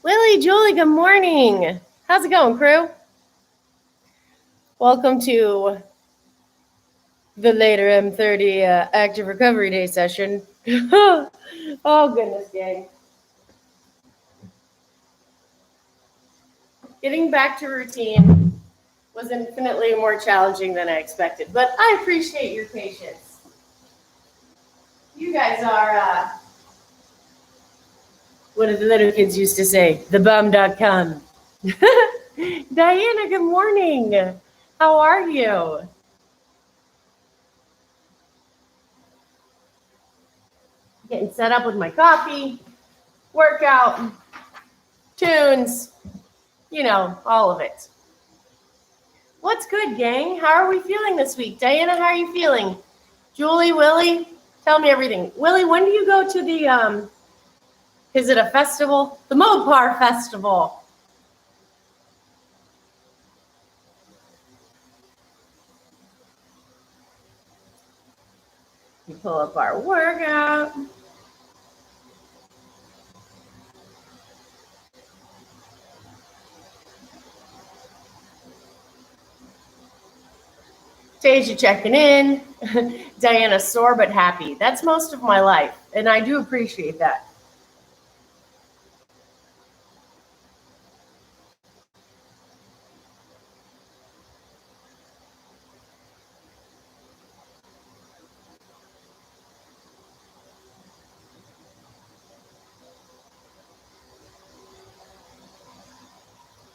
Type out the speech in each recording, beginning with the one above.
Willie, Julie, good morning. How's it going, crew? Welcome to the later M30 Active Recovery Day session. Oh, goodness, gang. Getting back to routine was infinitely more challenging than I expected, but I appreciate your patience. You guys are, what did the little kids used to say? Thebum.com. Diana, good morning. How are you? Getting set up with my coffee, workout, tunes, all of it. What's good, gang? How are we feeling this week? Diana, how are you feeling? Julie, Willie, tell me everything. Willie, when do you go to the, is it a festival? The Mopar Festival. We pull up our workout. Tasia checking in. Diana sore but happy. That's most of my life, and I do appreciate that.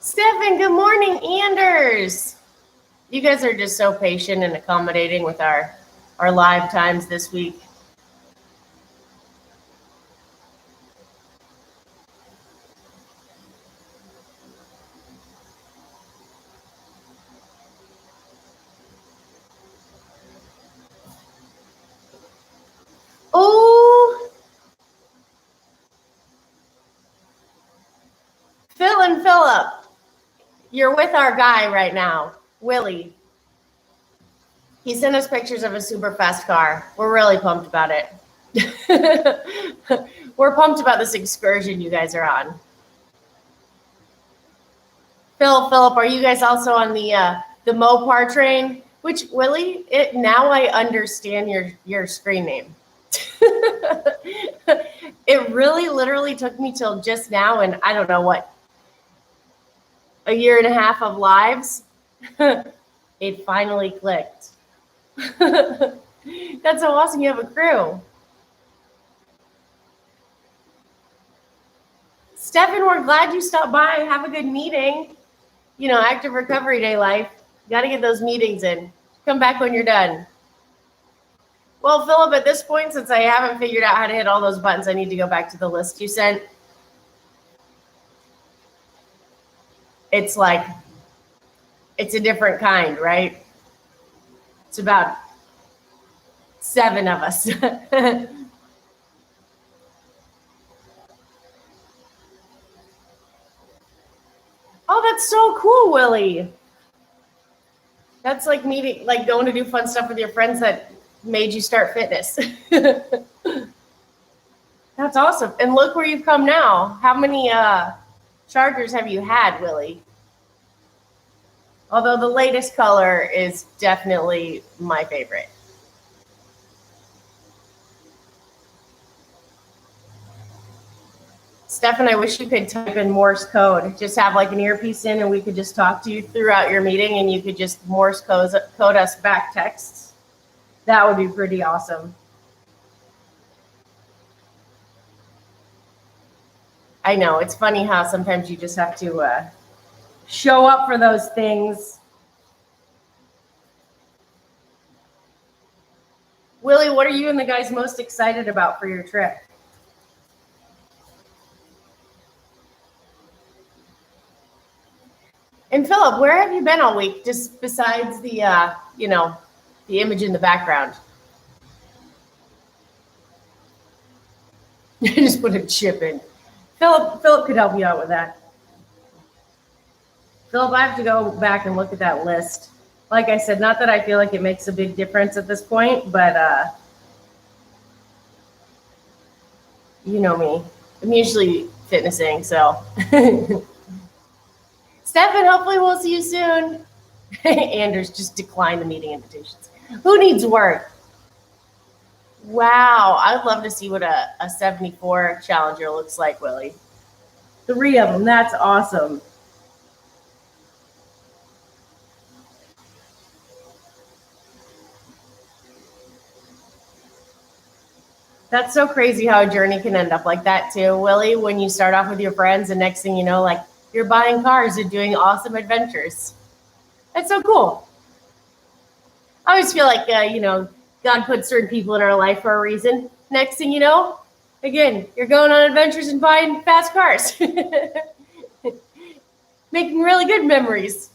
Stefan, good morning. Anders. You guys are just so patient and accommodating with our live times this week. Oh, Phil and Philip, you're with our guy right now, Willie. He sent us pictures of a super fast car. We're really pumped about it. We're pumped about this excursion you guys are on. Philip, are you guys also on the Mopar train? Which, Willie, now I understand your screen name. It really literally took me till just now, and I don't know what, a year and a half of lives. It finally clicked. That's so awesome. You have a crew. Stefan, we're glad you stopped by. Have a good meeting. Active Recovery Day life. You got to get those meetings in. Come back when you're done. Well, Philip, at this point, since I haven't figured out how to hit all those buttons, I need to go back to the list you sent. It's like, it's a different kind, right? It's about 7 of us. Oh, that's so cool, Willie. That's like meeting, like going to do fun stuff with your friends that made you start fitness. That's awesome. And look where you've come now. How many chargers have you had, Willie? Although the latest color is definitely my favorite. Stefan, I wish you could type in Morse code. Just have like an earpiece in and we could just talk to you throughout your meeting and you could just Morse code us back texts. That would be pretty awesome. I know, it's funny how sometimes you just have to show up for those things. Willie, what are you and the guys most excited about for your trip? And Philip, where have you been all week, just besides the, the image in the background? Just put a chip in. Philip could help you out with that. Philip, I have to go back and look at that list. Like I said, not that I feel like it makes a big difference at this point, but you know me. I'm usually fitnessing. So, Stefan, hopefully we'll see you soon. Anders just declined the meeting invitations. Who needs work? Wow, I'd love to see what a 74 Challenger looks like, Willie. 3 of them, that's awesome. That's so crazy how a journey can end up like that too, Willie, when you start off with your friends and next thing you know, like you're buying cars and doing awesome adventures. That's so cool. I always feel like, God put certain people in our life for a reason. Next thing you know, again, you're going on adventures and buying fast cars. Making really good memories.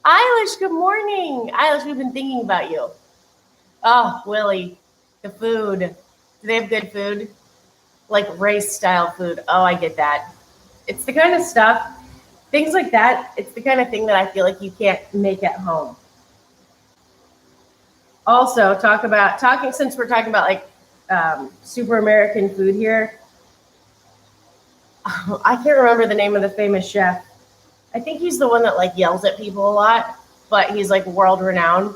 Eilish, good morning. Eilish, we've been thinking about you. Oh, Willie, the food. Do they have good food? Like race-style food. Oh, I get that. It's the kind of stuff, things like that, it's the kind of thing that I feel like you can't make at home. Also, since we're talking about like super American food here, I can't remember the name of the famous chef. I think he's the one that like yells at people a lot, but he's like world renowned.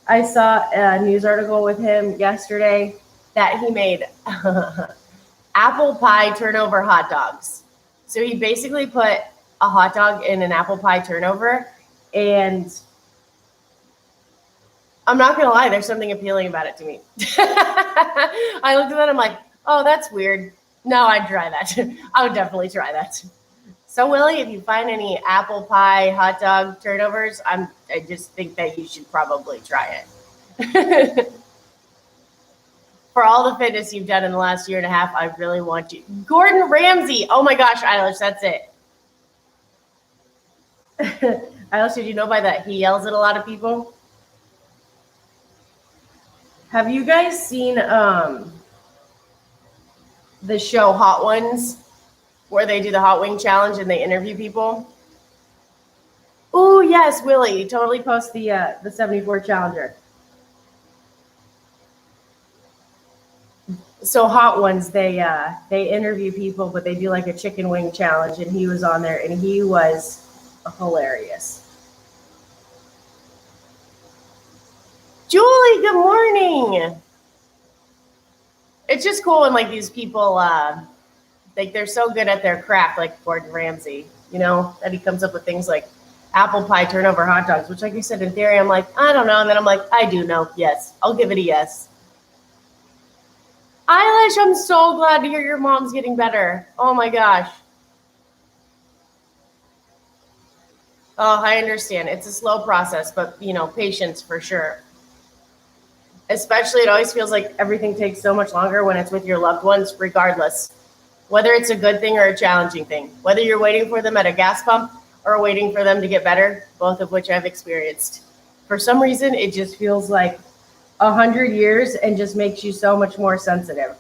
I saw a news article with him yesterday that he made apple pie turnover hot dogs. So he basically put a hot dog in an apple pie turnover, and I'm not going to lie, there's something appealing about it to me. I looked at that, I'm like, oh, that's weird. No, I'd try that. I would definitely try that. So, Willie, if you find any apple pie hot dog turnovers, I just think that you should probably try it. For all the fitness you've done in the last year and a half, I really want you. Gordon Ramsay. Oh my gosh, Eilish, that's it. Eilish, did you know by that he yells at a lot of people? Have you guys seen the show Hot Ones, where they do the hot wing challenge and they interview people? Oh yes, Willie, totally post the 74 Challenger. So Hot Ones, they interview people, but they do like a chicken wing challenge, and he was on there, and he was hilarious. Julie, good morning. It's just cool when like these people like they're so good at their craft, like Gordon Ramsay, that he comes up with things like apple pie turnover hot dogs, which like you said, in theory, I'm like, I don't know. And then I'm like, I do know. Yes, I'll give it a yes. Eilish, I'm so glad to hear your mom's getting better. Oh my gosh. Oh, I understand. It's a slow process, but patience for sure. Especially, it always feels like everything takes so much longer when it's with your loved ones, regardless. Whether it's a good thing or a challenging thing. Whether you're waiting for them at a gas pump or waiting for them to get better, both of which I've experienced. For some reason, it just feels like 100 years and just makes you so much more sensitive.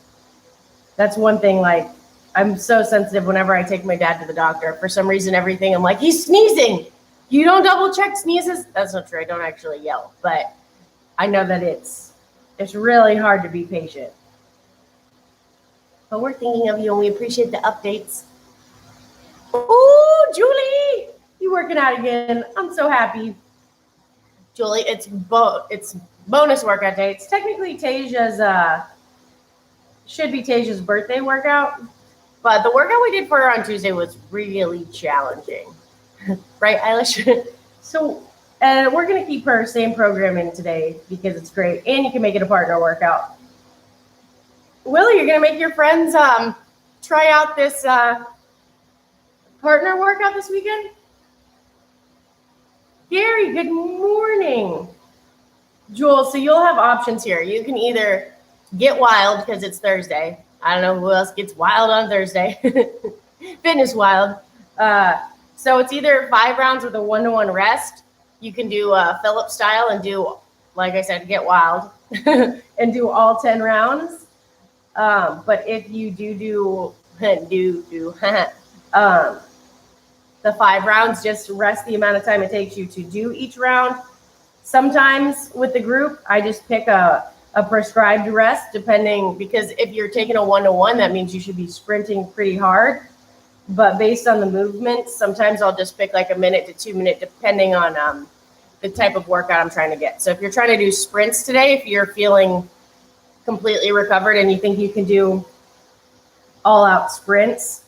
That's one thing, like, I'm so sensitive whenever I take my dad to the doctor. For some reason, everything, I'm like, he's sneezing. You don't double check sneezes? That's not true. I don't actually yell, but I know that it's really hard to be patient. But we're thinking of you, and we appreciate the updates. Oh, Julie, you working out again. I'm so happy. Julie, it's bonus workout day. It's technically should be Tasia's birthday workout. But the workout we did for her on Tuesday was really challenging. Right, Eilish? So we're going to keep her same programming today because it's great. And you can make it a partner workout. Willie, you're going to make your friends try out this partner workout this weekend? Gary, good morning. Jewel, so you'll have options here. You can either get wild because it's Thursday. I don't know who else gets wild on Thursday. Fitness wild. So it's either 5 rounds with a 1-to-1 rest. You can do Philip style and do, like I said, get wild and do all 10 rounds. But if you do the 5 rounds, just rest the amount of time it takes you to do each round. Sometimes with the group, I just pick a a prescribed rest, depending, because if you're taking a 1-to-1, that means you should be sprinting pretty hard. But based on the movements, sometimes I'll just pick like a minute to 2 minute, depending on the type of workout I'm trying to get. So if you're trying to do sprints today, if you're feeling completely recovered and you think you can do all out sprints,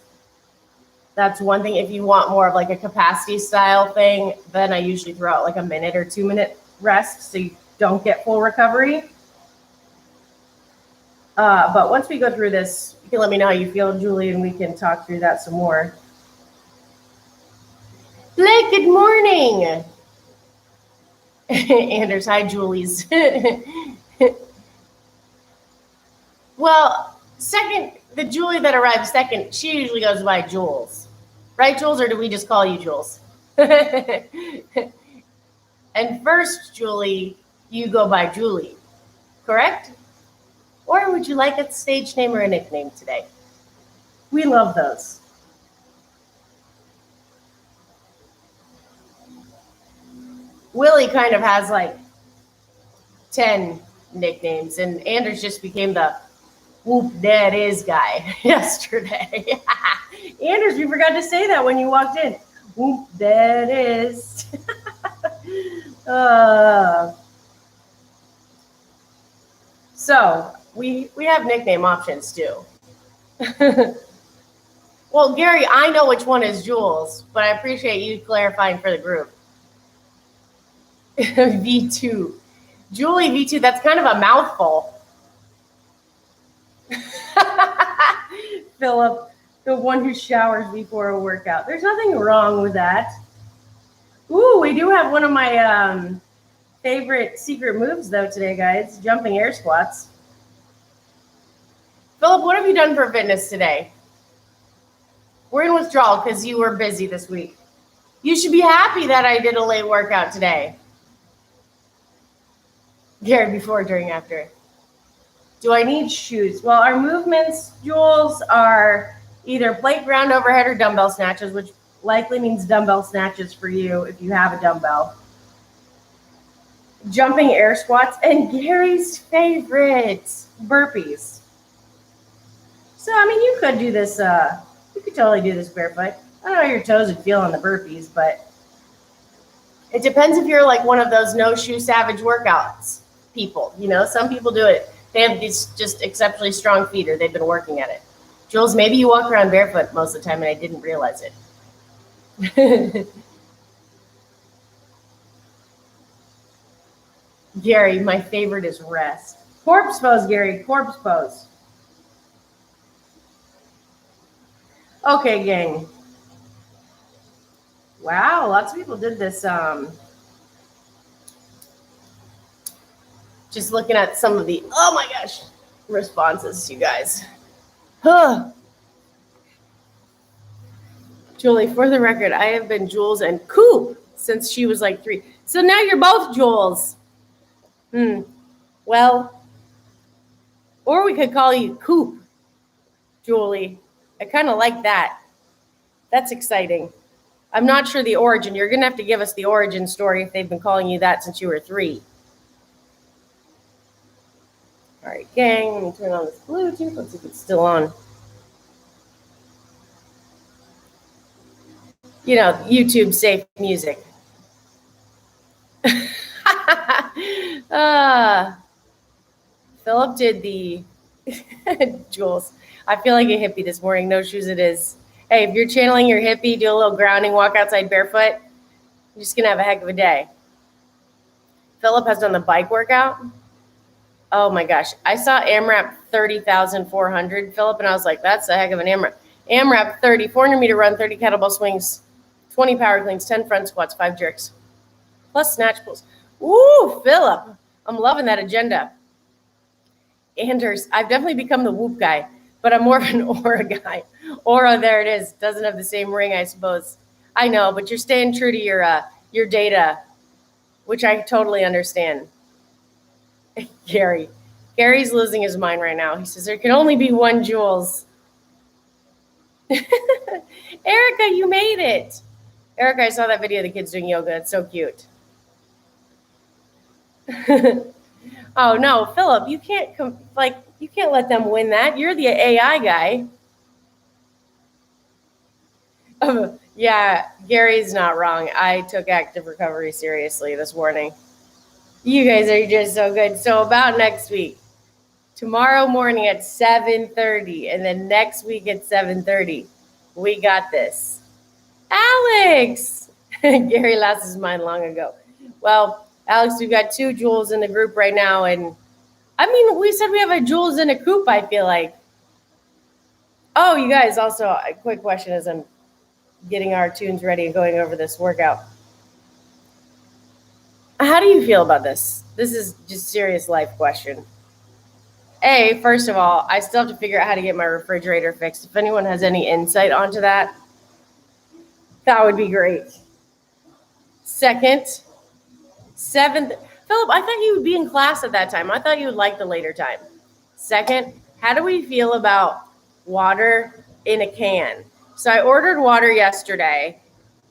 that's one thing. If you want more of like a capacity style thing, then I usually throw out like a minute or 2 minute rest so you don't get full recovery. But once we go through this, you can let me know how you feel, Julie, and we can talk through that some more. Blake, good morning. Anders, hi, Julie's. Well, second, the Julie that arrived second, she usually goes by Jules. Right, Jules, or do we just call you Jules? And first, Julie, you go by Julie, correct? Or would you like a stage name or a nickname today? We love those. Willie kind of has like 10 nicknames, and Anders just became the whoop that is guy yesterday. Anders, we forgot to say that when you walked in. Whoop that is. So we have nickname options too. Well, Gary, I know which one is Jules, but I appreciate you clarifying for the group. V2. Julie V2, that's kind of a mouthful. Philip, the one who showers before a workout. There's nothing wrong with that. Ooh, we do have one of my favorite secret moves though today, guys. Jumping air squats. Philip, what have you done for fitness today? We're in withdrawal because you were busy this week. You should be happy that I did a late workout today. Gary, before, during, after. Do I need shoes? Well, our movements, Jules, are either plate ground overhead or dumbbell snatches, which likely means dumbbell snatches for you if you have a dumbbell. Jumping air squats, and Gary's favorite, burpees. So, I mean, you could do this, you could totally do this barefoot. I don't know how your toes would feel on the burpees, but it depends if you're like one of those no shoe savage workouts people. You know, some people do it. They have these just exceptionally strong feet, or they've been working at it. Jules, maybe you walk around barefoot most of the time and I didn't realize it. Gary, my favorite is rest. Corpse pose, Gary, corpse pose. Okay, gang. Wow, lots of people did this. Just looking at some of the, oh my gosh, responses, you guys. Huh. Julie, for the record, I have been Jules and Coop since she was like 3. So now you're both Jules. Well, or we could call you Coop, Julie. I kind of like that. That's exciting. I'm not sure the origin. You're going to have to give us the origin story if they've been calling you that since you were 3. All right, gang, let me turn on this Bluetooth. Let's see if it's still on. You know, YouTube safe music. Philip did the Jules. I feel like a hippie this morning. No shoes it is. Hey, if you're channeling your hippie, do a little grounding, walk outside barefoot, you're just going to have a heck of a day. Philip has done the bike workout. Oh my gosh. I saw AMRAP 30,400, Philip, and I was like, that's a heck of an AMRAP. AMRAP 30, 400 meter run, 30 kettlebell swings, 20 power cleans, 10 front squats, 5 jerks, plus snatch pulls. Ooh, Philip, I'm loving that agenda. Anders, I've definitely become the whoop guy, but I'm more of an aura guy. Aura, there it is. Doesn't have the same ring, I suppose. I know, but you're staying true to your data, which I totally understand. Gary's losing his mind right now. He says there can only be one Jules. Erica, you made it. Erica, I saw that video of the kids doing yoga. It's so cute. Oh no, Philip, you can't you can't let them win that. You're the AI guy. Yeah, Gary's not wrong. I took active recovery seriously this morning. You guys are just so good. So about next week, tomorrow morning at 7:30, and then next week at 7:30, we got this. Alex! Gary lost his mind long ago. Well, Alex, we've got 2 Juuls in the group right now, and I mean, we said we have a Juuls in a coop, I feel like. Oh, you guys, also, a quick question as I'm getting our tunes ready and going over this workout. How do you feel about this? This is just a serious life question. First of all, I still have to figure out how to get my refrigerator fixed. If anyone has any insight onto that, that would be great. Second, 7th, Philip, I thought you would be in class at that time. I thought you would like the later time. Second, how do we feel about water in a can? So I ordered water yesterday,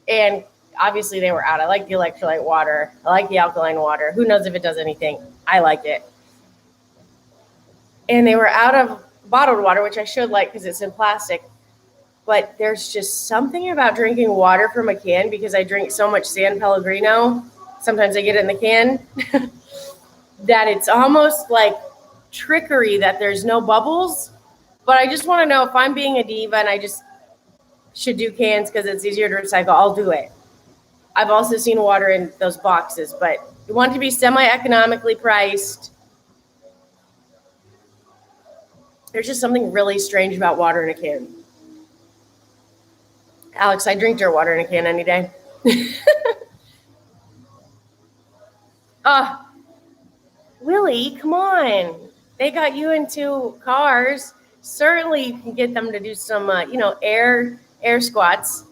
and obviously they were out. I like the electrolyte water. I like the alkaline water. Who knows if it does anything? I like it. And they were out of bottled water, which I should like because it's in plastic. But there's just something about drinking water from a can, because I drink so much San Pellegrino. Sometimes I get it in the can. That it's almost like trickery that there's no bubbles. But I just want to know, if I'm being a diva and I just should do cans because it's easier to recycle, I'll do it. I've also seen water in those boxes, but you want it to be semi-economically priced. There's just something really strange about water in a can. Alex, I drink your water in a can any day. Willie, come on. They got you into cars. Certainly you can get them to do some, air squats.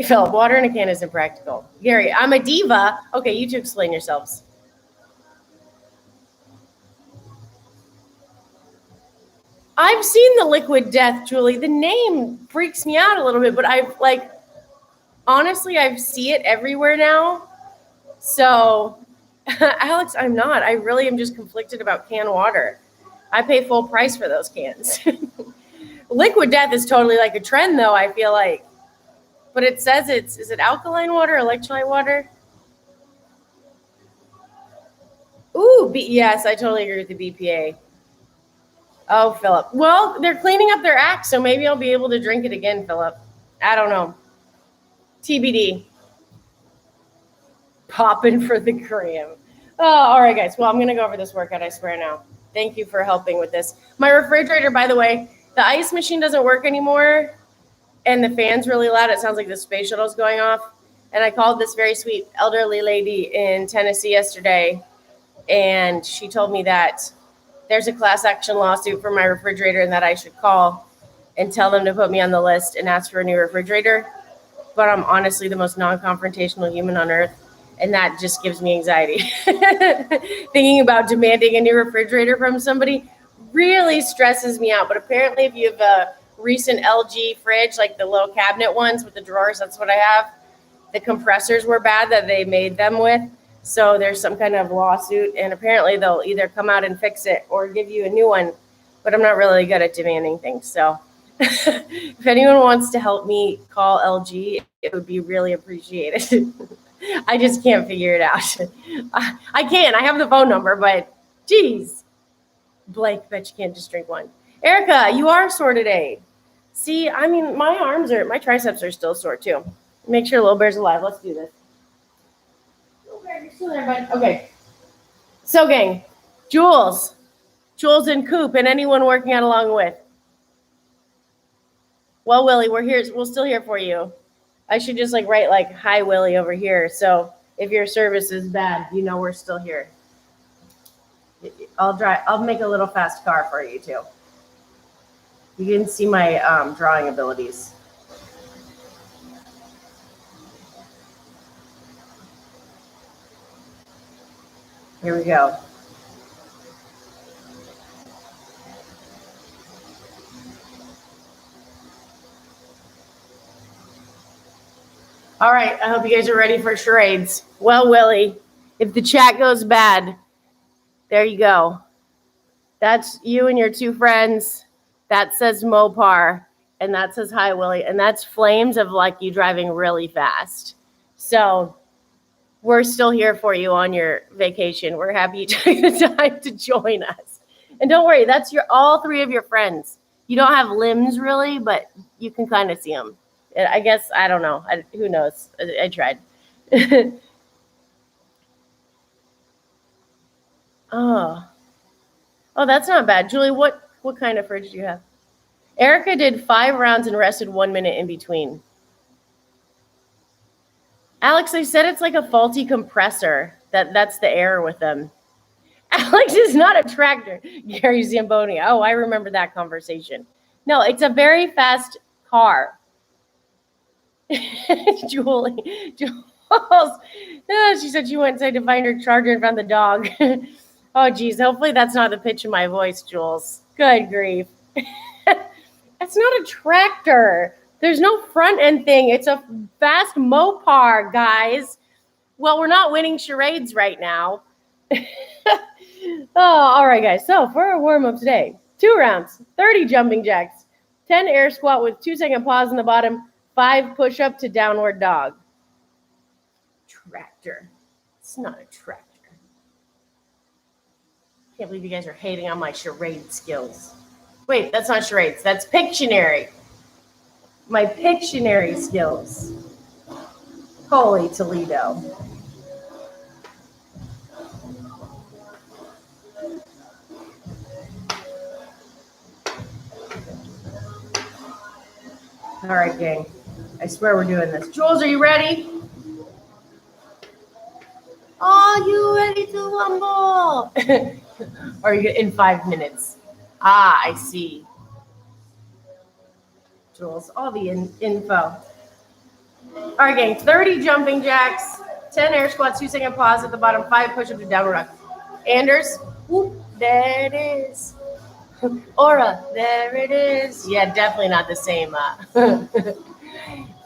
Philip, water in a can isn't practical. Gary, I'm a diva. Okay, you two explain yourselves. I've seen the Liquid Death, Julie. The name freaks me out a little bit, but honestly, I see it everywhere now. So, Alex, I'm not. I really am just conflicted about canned water. I pay full price for those cans. Liquid Death is totally like a trend, though, I feel like. But it says is it alkaline water, electrolyte water? Ooh, yes, I totally agree with the BPA. Oh, Philip. Well, they're cleaning up their act, so maybe I'll be able to drink it again, Philip. I don't know. TBD. Popping for the gram. Oh, all right, guys. Well, I'm going to go over this workout, I swear now. Thank you for helping with this. My refrigerator, by the way, the ice machine doesn't work anymore, and the fan's really loud. It sounds like the space shuttle's going off. And I called this very sweet elderly lady in Tennessee yesterday, and she told me that there's a class action lawsuit for my refrigerator and that I should call and tell them to put me on the list and ask for a new refrigerator. But I'm honestly the most non-confrontational human on earth, and that just gives me anxiety. Thinking about demanding a new refrigerator from somebody really stresses me out. But apparently if you have a recent LG fridge, like the little cabinet ones with the drawers, that's what I have. The compressors were bad that they made them with. So there's some kind of lawsuit, and apparently they'll either come out and fix it or give you a new one. But I'm not really good at demanding things. So if anyone wants to help me call LG, it would be really appreciated. I just can't figure it out. I can. I have the phone number, but geez. Blake, bet you can't just drink one. Erica, you are sore today. See, I mean, my triceps are still sore too. Make sure Little Bear's alive. Let's do this. You're still there, bud. Okay. So, gang, Jules and Coop, and anyone working out along with. Well, Willie, we're here. We're still here for you. I should just write hi, Willie, over here. So if your service is bad, we're still here. I'll make a little fast car for you too. You can see my drawing abilities. Here we go. All right, I hope you guys are ready for charades. Well, Willie, if the chat goes bad, There you go. That's you and your two friends. That says Mopar, and that says Hi Willie, and that's flames of like you driving really fast. So we're still here for you on your vacation. We're happy you took the time to join us. And don't worry, that's all three of your friends. You don't have limbs really, but you can kind of see them. I guess, I don't know. Who knows? I tried. Oh, that's not bad. Julie, what kind of fridge do you have? Erica did 5 rounds and rested 1 minute in between. Alex, they said it's like a faulty compressor. That's the error with them. Alex is not a tractor. Gary Zamboni. Oh, I remember that conversation. No, it's a very fast car. Julie. Jules. She said she went inside to find her charger and found the dog. Oh, geez. Hopefully that's not the pitch of my voice, Jules. Good grief. That's not a tractor. There's no front end thing. It's a fast Mopar, guys. Well, we're not winning charades right now. Oh, all right, guys. So for our warm-up today, 2 rounds, 30 jumping jacks, 10 air squat with 2-second pause in the bottom, 5 push-up to downward dog. Tractor. It's not a tractor. Can't believe you guys are hating on my charade skills. Wait, that's not charades. That's Pictionary. My Pictionary skills. Holy Toledo. All right, gang. I swear we're doing this. Jules, are you ready? Are you ready to rumble? Or are you in 5 minutes? Ah, I see. Jules, all the info. All right, gang. 30 jumping jacks, 10 air squats, 2-second pause at the bottom, 5 push-ups to downward dog. Anders, whoop, there it is. Aura, there it is. Yeah, definitely not the same.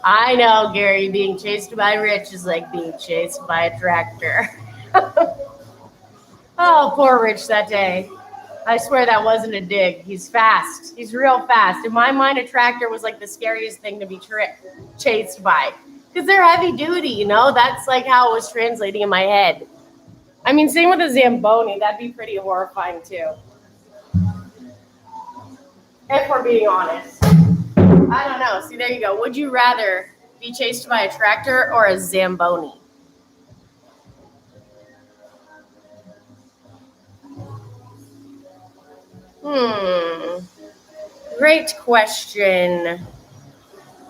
I know, Gary, being chased by Rich is like being chased by a tractor. Oh, poor Rich that day. I swear that wasn't a dig. He's fast. He's real fast. In my mind, a tractor was like the scariest thing to be chased by. Because they're heavy duty, you know? That's like how it was translating in my head. I mean, same with a Zamboni. That'd be pretty horrifying, too. If we're being honest. I don't know. See, there you go. Would you rather be chased by a tractor or a Zamboni? Great question,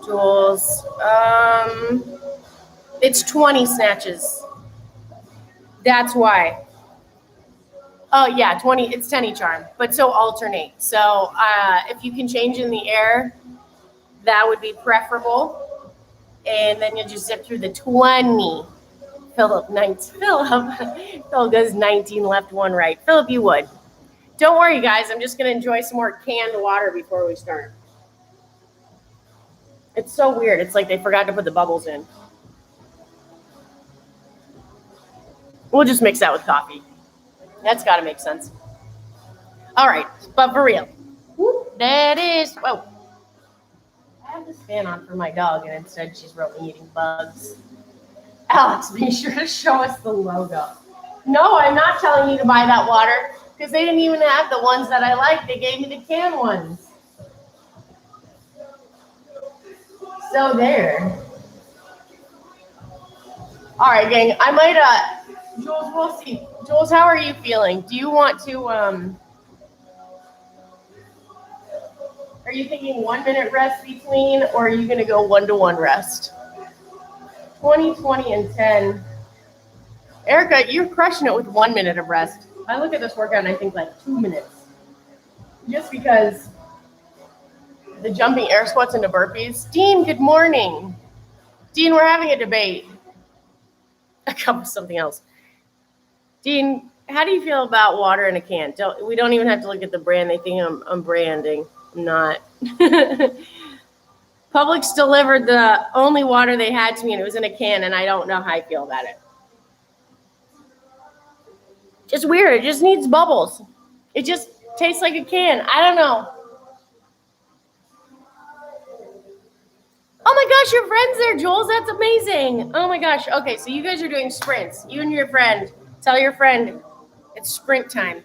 Jules. It's 20 snatches. That's why. Oh, yeah, 20. It's 10 each arm, but so alternate. So if you can change in the air, that would be preferable. And then you'll just zip through the 20. Philip goes 19 left, 1 right. Philip, you would. Don't worry, guys. I'm just going to enjoy some more canned water before we start. It's so weird. It's like they forgot to put the bubbles in. We'll just mix that with coffee. That's got to make sense. All right, but for real. Whoop, that is. Whoa. I have this fan on for my dog, and instead she's wrote me eating bugs. Alex, be sure to show us the logo. No, I'm not telling you to buy that water because they didn't even have the ones that I like. They gave me the canned ones. So there. All right, gang. I might, Jules, we'll see. Jules, how are you feeling? Do you want to, are you thinking 1 minute rest between, or are you going to go 1-to-1 rest? 20, 20, and 10. Erica, you're crushing it with 1 minute of rest. I look at this workout and I think like 2 minutes. Just because the jumping air squats into burpees. Dean, good morning. Dean, we're having a debate. I come with something else. Dean, how do you feel about water in a can? We don't even have to look at the brand. They think I'm branding. I'm not. Publix delivered the only water they had to me, and it was in a can, and I don't know how I feel about it. Just weird. It just needs bubbles. It just tastes like a can. I don't know. Oh my gosh, your friend's there, Jules. That's amazing. Oh my gosh. Okay, so you guys are doing sprints. You and your friend. Tell your friend it's sprint time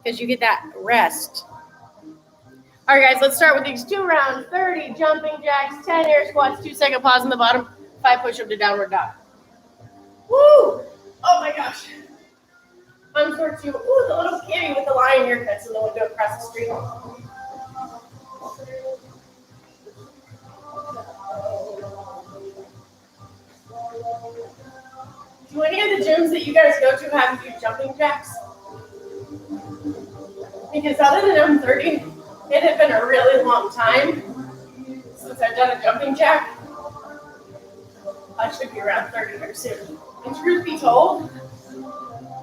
because you get that rest. All right, guys, let's start with these 2 rounds. 30 jumping jacks, 10 air squats, 2-second pause in the bottom, 5 push-up to downward dog. Woo! Oh my gosh. I'm sure too. Ooh, the little kitty with the lion haircuts in the window across the street. Do any of the gyms that you guys go to have you do jumping jacks? Because other than I'm 30, it had been a really long time since I've done a jumping jack. I should be around 30 here soon. And truth be told,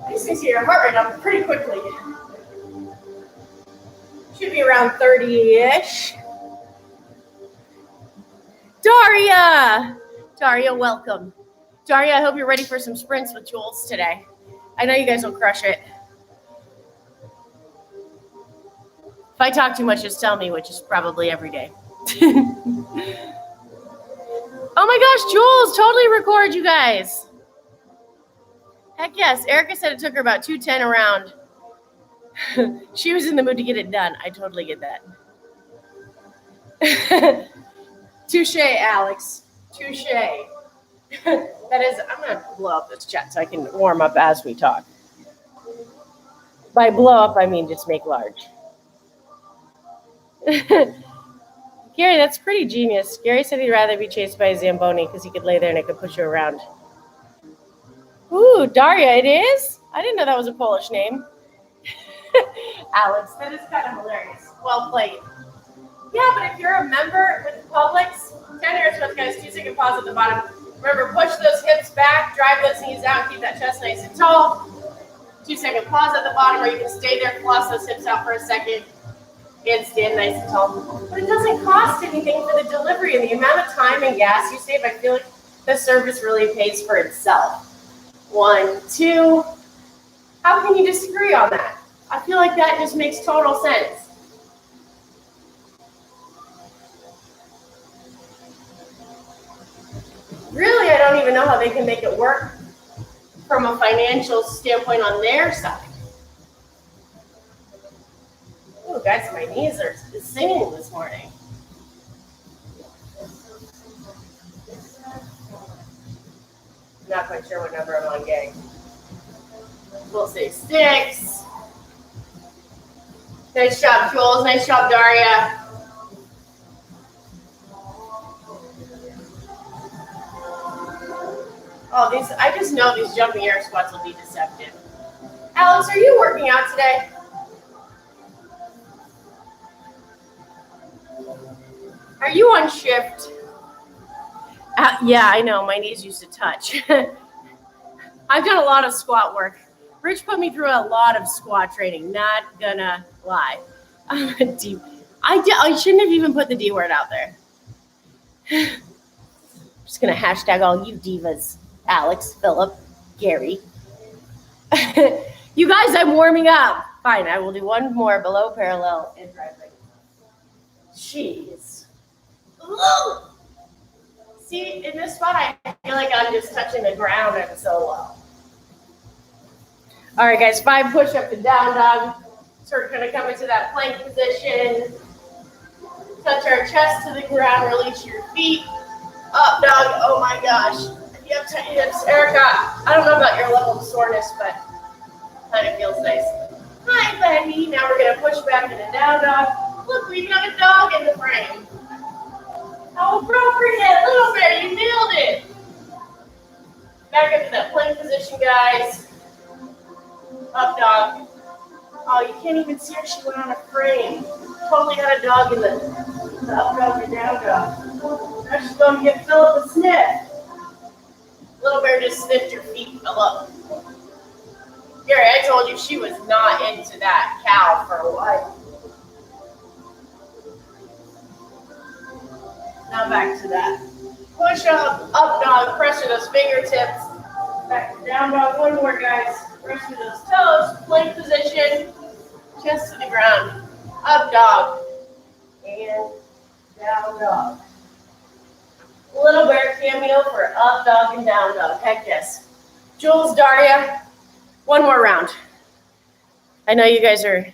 these things get your heart rate up pretty quickly. Should be around 30-ish. Daria, welcome. Daria, I hope you're ready for some sprints with Jules today. I know you guys will crush it. If I talk too much, just tell me, which is probably every day. Oh my gosh, Jules, totally record you guys. Heck yes. Erica said it took her about 2:10 around. She was in the mood to get it done. I totally get that. Touche, Alex. Touche. That is, I'm going to blow up this chat so I can warm up as we talk. By blow up, I mean just make large. Gary, that's pretty genius. Gary said he'd rather be chased by a Zamboni because he could lay there and it could push you around. Ooh, Daria, it is? I didn't know that was a Polish name. Alex, that is kind of hilarious. Well played. Yeah, but if you're a member with Publix, 10 air squats, guys, 2-second pause at the bottom. Remember, push those hips back, drive those knees out, keep that chest nice and tall. 2-second pause at the bottom, or you can stay there, floss those hips out for a second, and stand nice and tall. But it doesn't cost anything for the delivery, and the amount of time and gas you save, I feel like the service really pays for itself. 1, 2. How can you disagree on that? I feel like that just makes total sense. Really, I don't even know how they can make it work from a financial standpoint on their side. Oh, guys, my knees are singing this morning. I'm not quite sure what number I'm on, gang. We'll say 6. Nice job, Jules. Nice job, Daria. Oh, I just know these jumping air squats will be deceptive. Alex, are you working out today? Are you on shift? Yeah, I know. My knees used to touch. I've done a lot of squat work. Rich put me through a lot of squat training. Not gonna lie. I'm a D. I shouldn't have even put the D word out there. I'm just gonna hashtag all you divas. Alex, Philip, Gary. You guys, I'm warming up. Fine, I will do one more below parallel and drive leg. Jeez. Ooh. See, in this spot, I feel like I'm just touching the ground. I'm so low. All right, guys, 5 push-up to down dog. So we're going to come into that plank position. Touch our chest to the ground. Release your feet. Up dog. Oh, my gosh. You have tight hips. Erica, I don't know about your level of soreness, but kind of feels nice. Hi, Betty. Now we're going to push back into down dog. Look, we even have a dog in the frame. How appropriate. Little bear, you nailed it. Back into that plank position, guys. Up dog. Oh, you can't even see her. She went on a frame. Totally had a dog in the up dog and down dog. Now she's going to give Philip a sniff. Little bear just sniffed your feet, Philip. Gary, I told you she was not into that cow for a while. Now back to that. Push up, up dog, pressure those fingertips. Back to down dog. One more, guys. Press through those toes, plank position, chest to the ground, up dog, and down dog. Little bear cameo for up dog and down dog. Heck yes. Jules, Daria, one more round. I know you guys are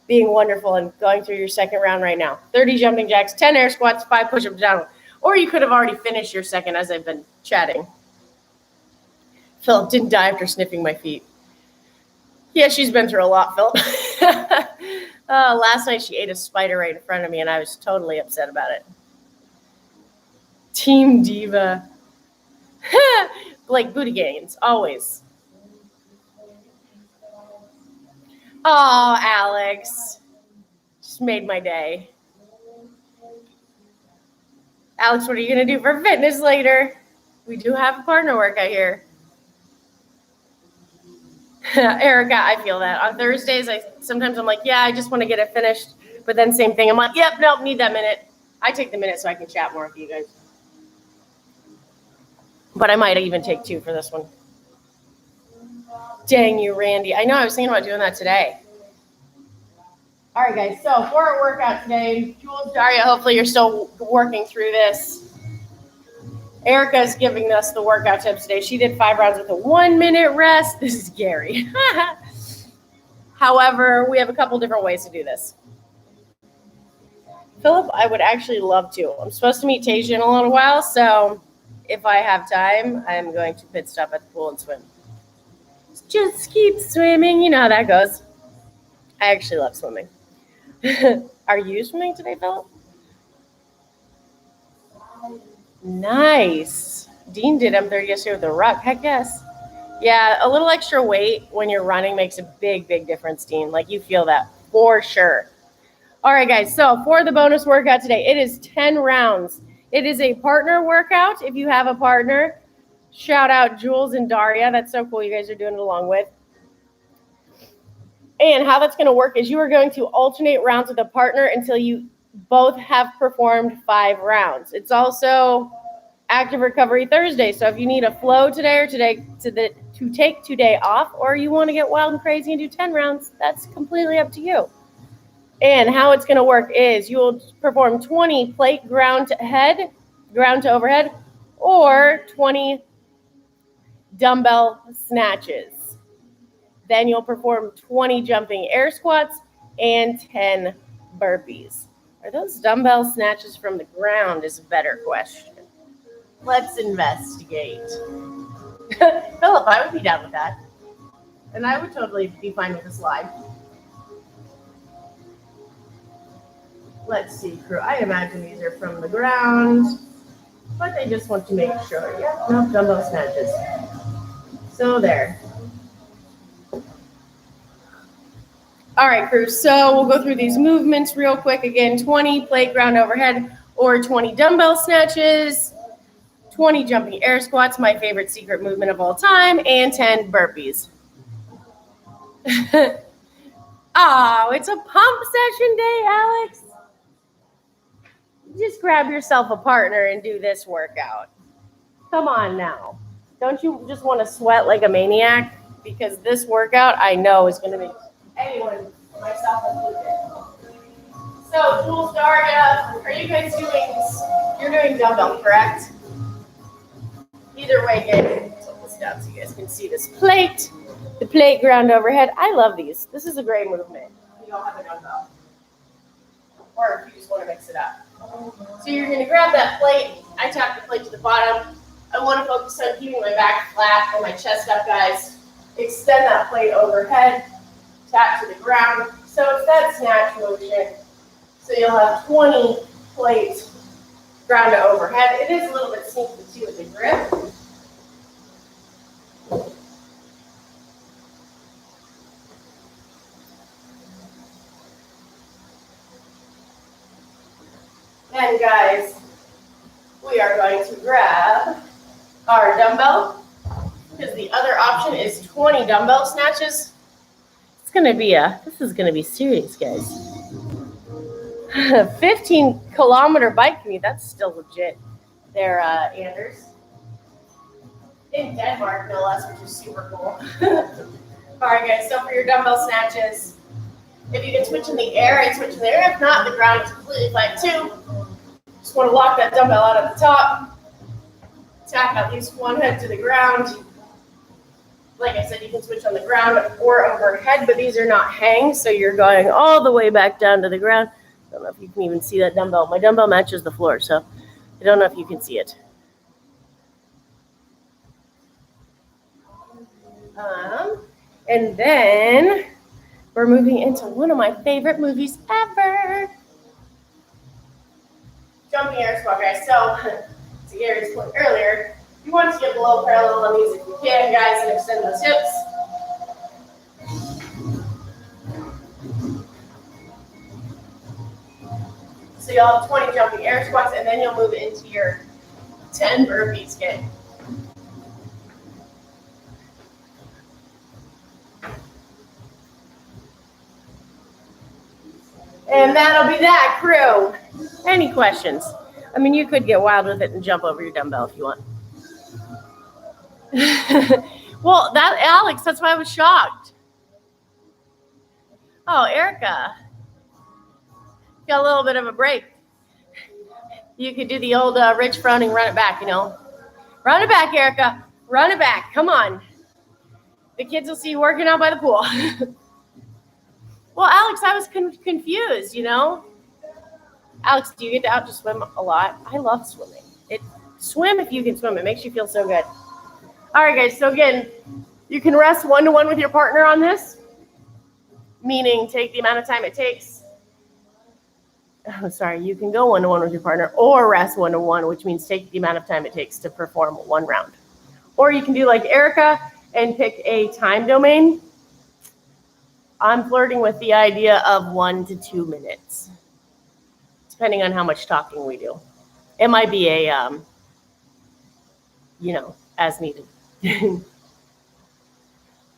being wonderful and going through your second round right now. 30 jumping jacks, 10 air squats, 5 push-ups down. Or you could have already finished your second as I've been chatting. Philip didn't die after sniffing my feet. Yeah, she's been through a lot, Philip. Last night she ate a spider right in front of me, and I was totally upset about it. Team Diva. Blake Booty Gains, always. Oh, Alex. Just made my day. Alex, what are you going to do for fitness later? We do have a partner workout here. Erica, I feel that. On Thursdays, sometimes I'm like, yeah, I just want to get it finished. But then same thing. I'm like, yep, nope, need that minute. I take the minute so I can chat more with you guys. But I might even take 2 for this one. Dang you, Randy. I know, I was thinking about doing that today. All right, guys. So for our workout today, Jules, Daria, hopefully you're still working through this. Erica is giving us the workout tips today. She did 5 rounds with a 1-minute rest. This is Gary. However, we have a couple different ways to do this. Philip, I would actually love to. I'm supposed to meet Tasia in a little while, so if I have time, I'm going to pit stop at the pool and swim. Just keep swimming. You know how that goes. I actually love swimming. Are you swimming today, Philip? Nice. Dean did M30 yesterday with a ruck. Heck yes. Yeah, a little extra weight when you're running makes a big, big difference, Dean. Like, you feel that for sure. All right, guys. So for the bonus workout today, it is 10 rounds. It is a partner workout. If you have a partner, shout out Jules and Daria. That's so cool you guys are doing it along with. And how that's going to work is you are going to alternate rounds with a partner until you both have performed 5 rounds. It's also Active Recovery Thursday. So if you need a flow today or today to take today off, or you want to get wild and crazy and do 10 rounds, that's completely up to you. And how it's going to work is you will perform 20 plate ground to overhead, or 20 dumbbell snatches. Then you'll perform 20 jumping air squats and 10 burpees. Are those dumbbell snatches from the ground is a better question. Let's investigate. Philip, I would be down with that. And I would totally be fine with a slide. Let's see, crew. I imagine these are from the ground, but they just want to make sure. Yeah, no dumbbell snatches. So there. All right, crew. So we'll go through these movements real quick. Again, 20 plate ground overhead or 20 dumbbell snatches, 20 jumping air squats, my favorite secret movement of all time, and 10 burpees. Oh, it's a pump session day, Alex. Just grab yourself a partner and do this workout. Come on now. Don't you just want to sweat like a maniac? Because this workout, I know, is going to make anyone, myself included. So, Jules, Daria, are you guys you're doing dumbbell, correct? Either way, again, tilt this down so you guys can see this plate. The plate ground overhead. I love these. This is a great movement. You don't have a dumbbell. Or if you just want to mix it up. So you're going to grab that plate. I tap the plate to the bottom. I want to focus on keeping my back flat and my chest up, guys. Extend that plate overhead. Tap to the ground. So it's that snatch motion. So you'll have 20 plates ground to overhead. It is a little bit sneaky too with the grip. Then, guys, we are going to grab our dumbbell, because the other option is 20 dumbbell snatches. This is going to be serious, guys. 15-kilometer bike commute, that's still legit there, Anders. In Denmark, no less, which is super cool. All right, guys, so for your dumbbell snatches, if you can switch in the air, and switch in the air. If not, the ground is completely flat too. Just want to lock that dumbbell out at the top. Tap at least one head to the ground. Like I said, you can switch on the ground or overhead, but these are not hangs, so you're going all the way back down to the ground. I don't know if you can even see that dumbbell. My dumbbell matches the floor, so I don't know if you can see it. And then we're moving into one of my favorite movies ever. Jumping air squat, guys. So, to Gary's point earlier, you want to get below parallel on these if you can, guys, and extend those hips. So you'll have 20 jumping air squats, and then you'll move into your 10 burpees, kid. And that'll be that, crew. Any questions? I mean, you could get wild with it and jump over your dumbbell if you want. Well, Alex, that's why I was shocked. Oh, Erica. Got a little bit of a break. You could do the old Rich Froning, run it back, you know. Run it back, Erica. Run it back. Come on. The kids will see you working out by the pool. Well, Alex, I was confused, you know. Alex, do you get out to swim a lot? I love swimming. Swim if you can swim. It makes you feel so good. All right, guys. So, again, you can rest one-to-one with your partner on this, meaning take the amount of time it takes. Oh, sorry. You can go one-to-one with your partner or rest one-to-one, which means take the amount of time it takes to perform one round. Or you can do like Erica and pick a time domain. I'm flirting with the idea of 1 to 2 minutes, depending on how much talking we do. It might be a, as needed.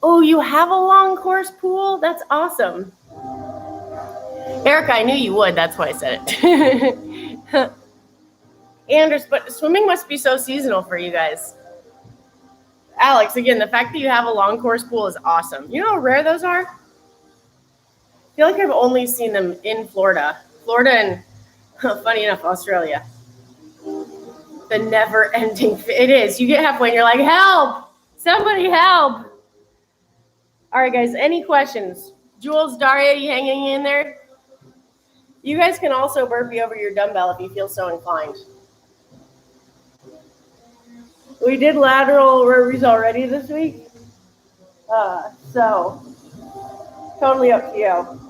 Oh, you have a long course pool? That's awesome. Erica, I knew you would. That's why I said it. Anders, but swimming must be so seasonal for you guys. Alex, again, the fact that you have a long course pool is awesome. You know how rare those are? I feel like I've only seen them in Florida. Florida and, funny enough, Australia. The never-ending, it is. You get halfway and you're like, help! Somebody help! All right, guys, any questions? Jules, Daria, you hanging in there? You guys can also burpee over your dumbbell if you feel so inclined. We did lateral burpees already this week. So, totally up to you.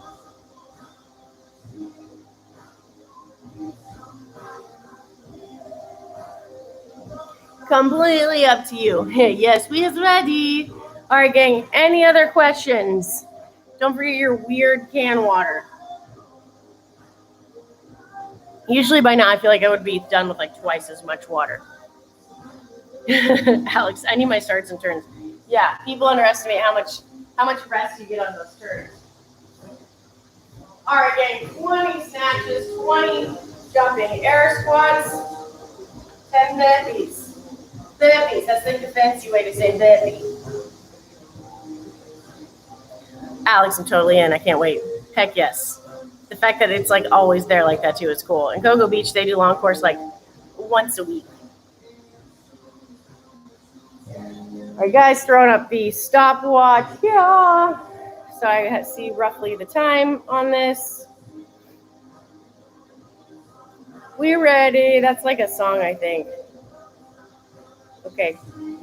Completely up to you. Yes, we is ready. All right, gang. Any other questions? Don't forget your weird can water. Usually by now, I feel like I would be done with like twice as much water. Alex, I need my starts and turns. Yeah, people underestimate how much rest you get on those turns. All right, gang. 20 snatches, 20 jumping air squats, 10 burpees. Burpees, that's like the fancy way to say burpee. Alex, I'm totally in. I can't wait. Heck yes. The fact that it's like always there like that too is cool. In Cocoa Beach, they do long course like once a week. All right, guys, throwing up the stopwatch. Yeah. So I see roughly the time on this. We're ready. That's like a song, I think. Okay,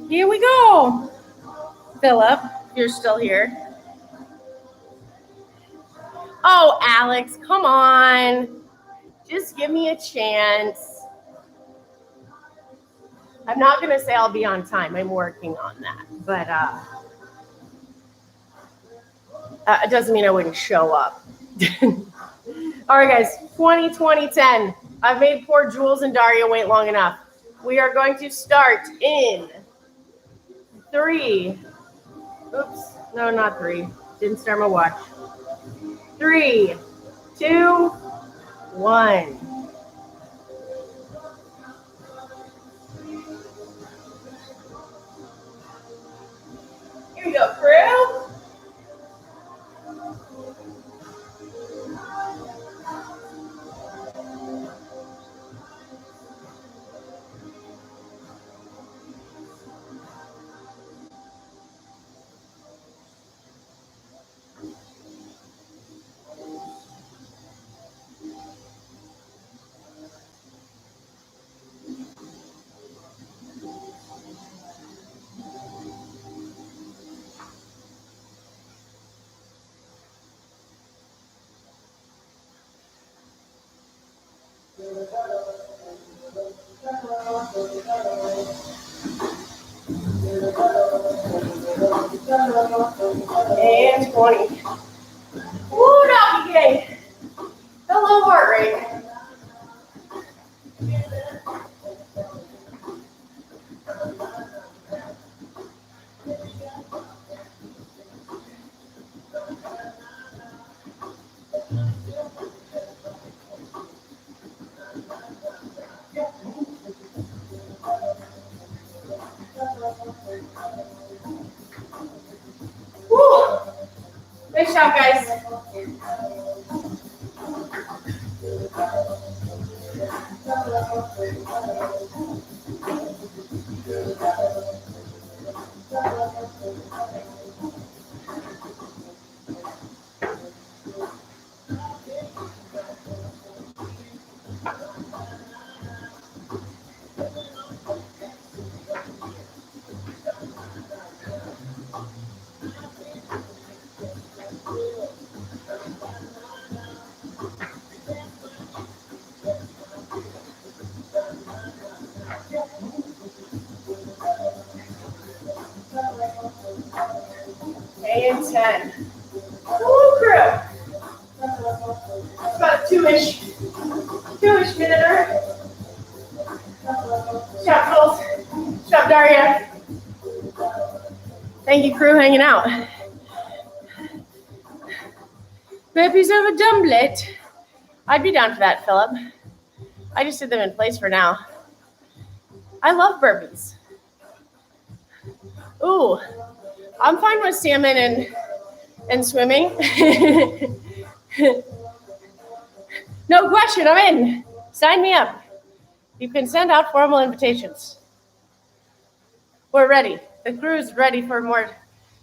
here we go. Philip, you're still here. Oh, Alex, come on. Just give me a chance. I'm not going to say I'll be on time. I'm working on that. But it doesn't mean I wouldn't show up. All right, guys, 20, 20, 10. I've made poor Jules and Daria wait long enough. We are going to start in 3. Oops. No, not 3. Didn't start my watch. 3, 2, 1. And 20. Woo, doggy gang. Hello, heart rate. Woo. Nice job, guys. And 10. Woo, crew. About two-ish minute. Shop Pulse. Shop Daria. Thank you, crew, hanging out. Burpees over dumblet. I'd be down for that, Philip. I just did them in place for now. I love burpees. Ooh, I'm fine with salmon and swimming. No question, I'm in. Sign me up. You can send out formal invitations. We're ready. The crew's ready for more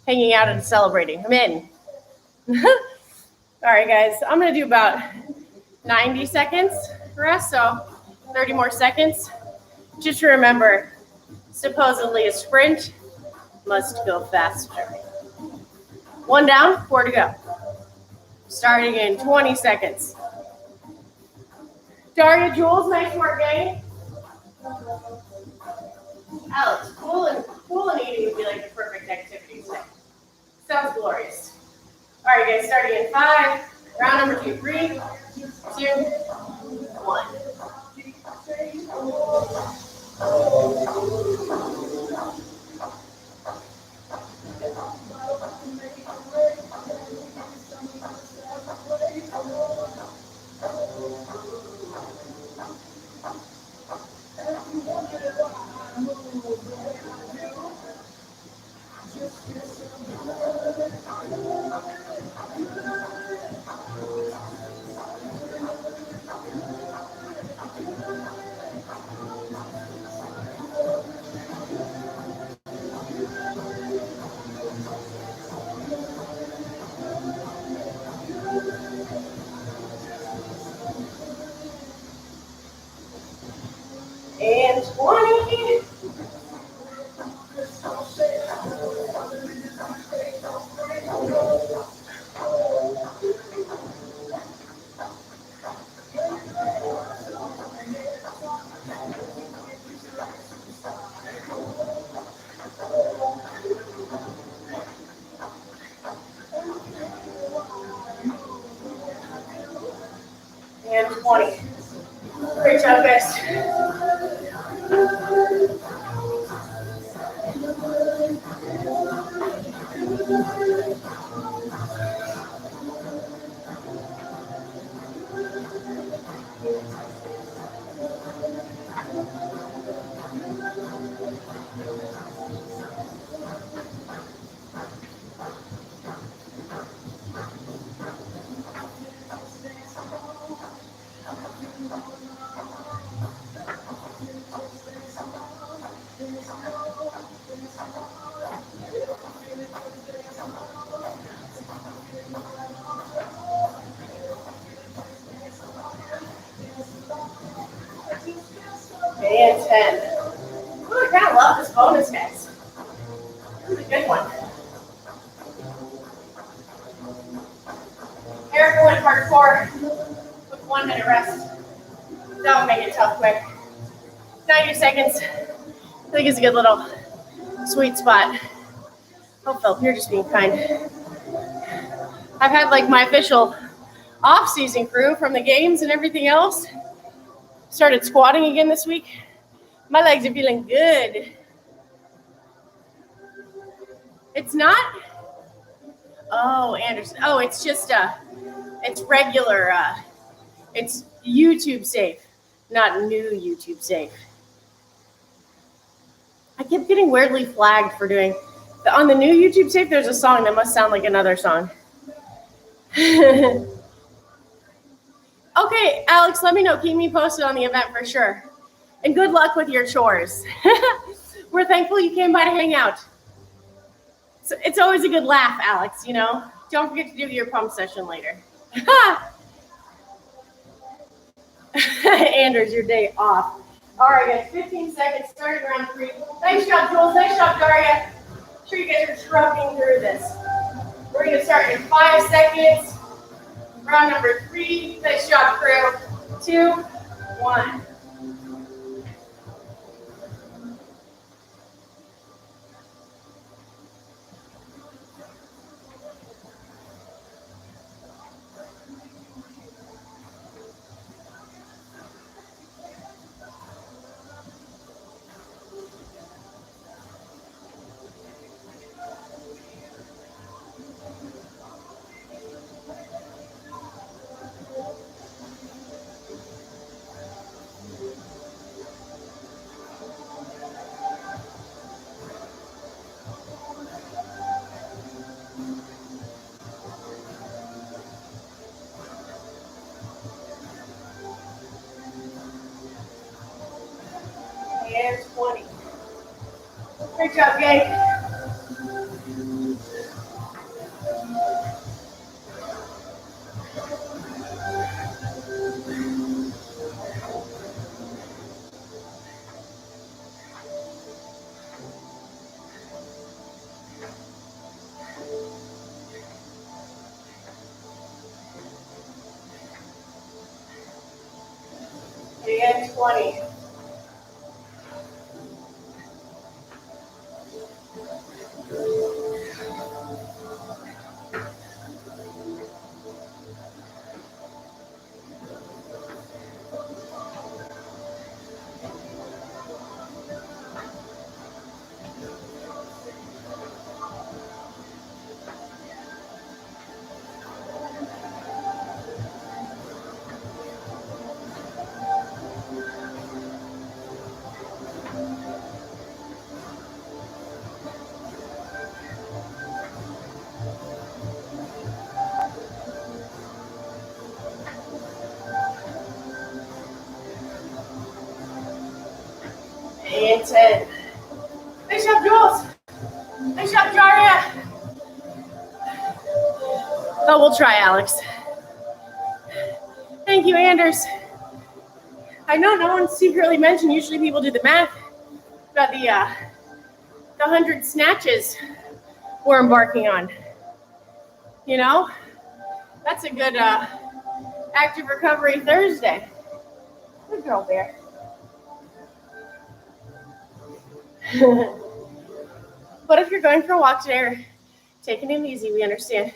hanging out and celebrating. I'm in. All right, guys, I'm gonna do about 90 seconds rest, so 30 more seconds. Just remember, supposedly a sprint must go faster. 1 down, 4 to go. Starting in 20 seconds. Daria, Jules, nice work, gang. Alex, pool and eating would be like the perfect activity today. Sounds glorious. All right, guys, starting in 5. Round number 2, 3, 2, 1. And 20. And 20. Great job, guys. And 10. Ooh, I kind of love this bonus, guys. This is a good one. Erica went hardcore with 1 minute rest. That would make it tough quick. 90 seconds. I think it's a good little sweet spot. Oh, Phil, you're just being kind. I've had like my official off-season crew from the games and everything else. Started squatting again this week. My legs are feeling good. It's not? Oh, Anderson. Oh, it's just it's regular. It's YouTube safe, not new YouTube safe. I kept getting weirdly flagged for doing on the new YouTube safe. There's a song that must sound like another song. Okay, Alex, let me know. Keep me posted on the event for sure. And good luck with your chores. We're thankful you came by to hang out. So it's always a good laugh, Alex, you know. Don't forget to do your pump session later. Anders, your day off. All right, guys, 15 seconds, starting round 3. Nice job, Jules. Nice job, Daria. Sure you guys are trucking through this. We're going to start in 5 seconds. Round number 3. Nice job, crew. 2, 1. And 20. Great job, gang. And 20. And 10. Nice job, Jules. Nice job, Daria. Oh, we'll try, Alex. Thank you, Anders. I know no one secretly mentioned. Usually people do the math about the 100 snatches we're embarking on. You know, that's a good active recovery Thursday. Good girl, Bear. But if you're going for a walk today or taking it easy, we understand.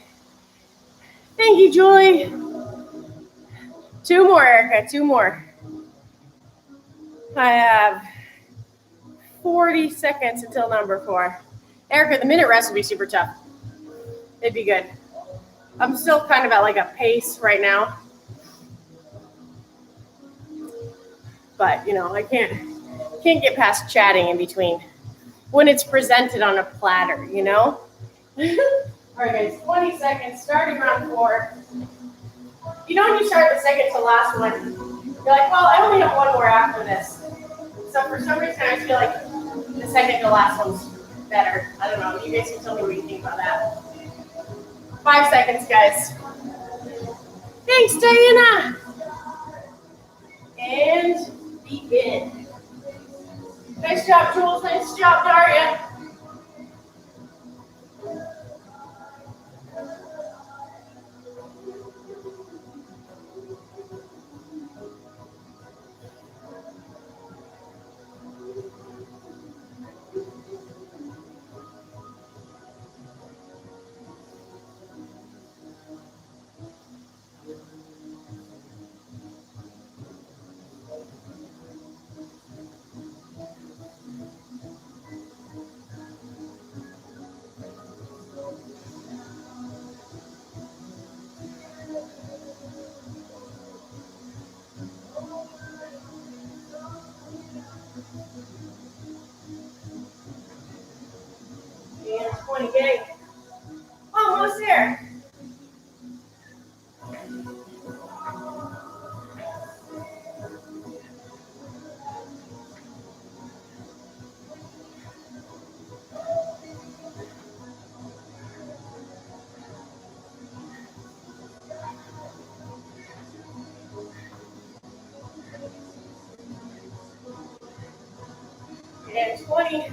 Thank you, Julie. 2 more, Erica, 2 more. I have 40 seconds until number 4. Erica, the minute rest would be super tough. It'd be good. I'm still kind of at like a pace right now. But, you know, I can't get past chatting in between when it's presented on a platter, you know? All right, guys, 20 seconds, starting round 4. You know when you start the second to last one, you're like, well, I only have 1 more after this. So for some reason, I feel like the second to last one's better. I don't know. You guys can tell me what you think about that. 5 seconds, guys. Thanks, Diana. And begin. Nice job, Jules. Nice job, Daria. 20, gang. Almost there. And 20.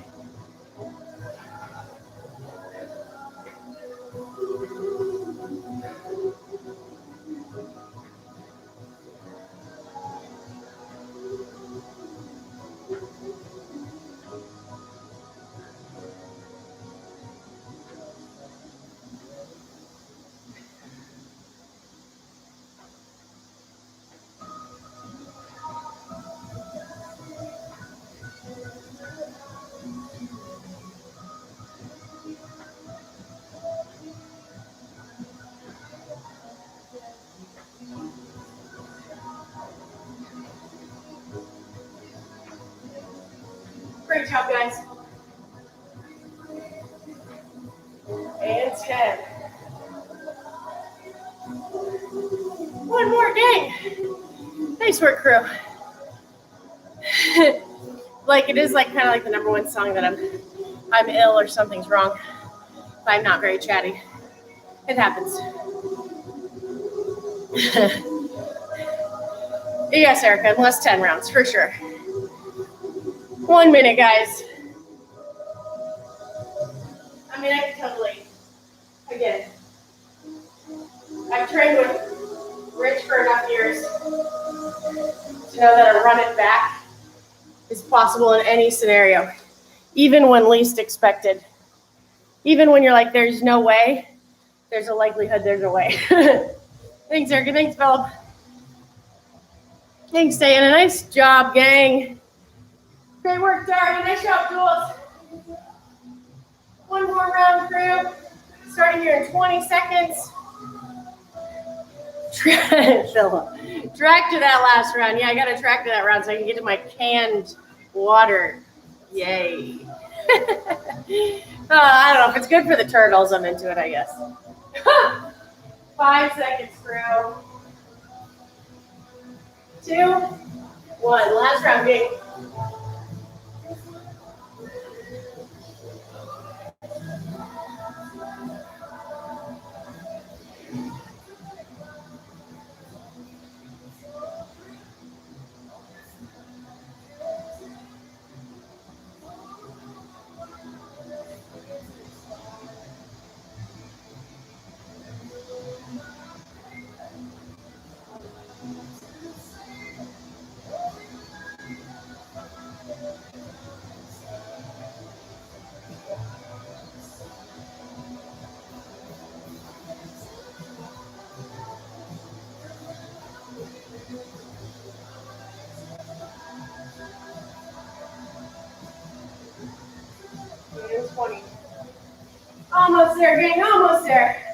Great job, guys. And 10. One more, gang. Nice work, crew. Like it is like kind of like the number one song that I'm ill or something's wrong. I'm not very chatty. It happens. Yes, Erica, unless 10 rounds for sure. 1 minute, guys. I mean, I can totally, again, I've trained with Rich for enough years to know that a run it back is possible in any scenario, even when least expected. Even when you're like, there's no way, there's a likelihood there's a way. Thanks, Erica. Thanks, Philip. Thanks, Diana. Nice job, gang. Great work, Darby. Nice job, Jules. One more round, crew. Starting here in 20 seconds. Philip, track to that last round. Yeah, I got to track to that round so I can get to my canned water. Yay. I don't know. If it's good for the turtles, I'm into it, I guess. 5 seconds, crew. 2, 1. Last round, gang. And 20. Almost there, gang. Almost there.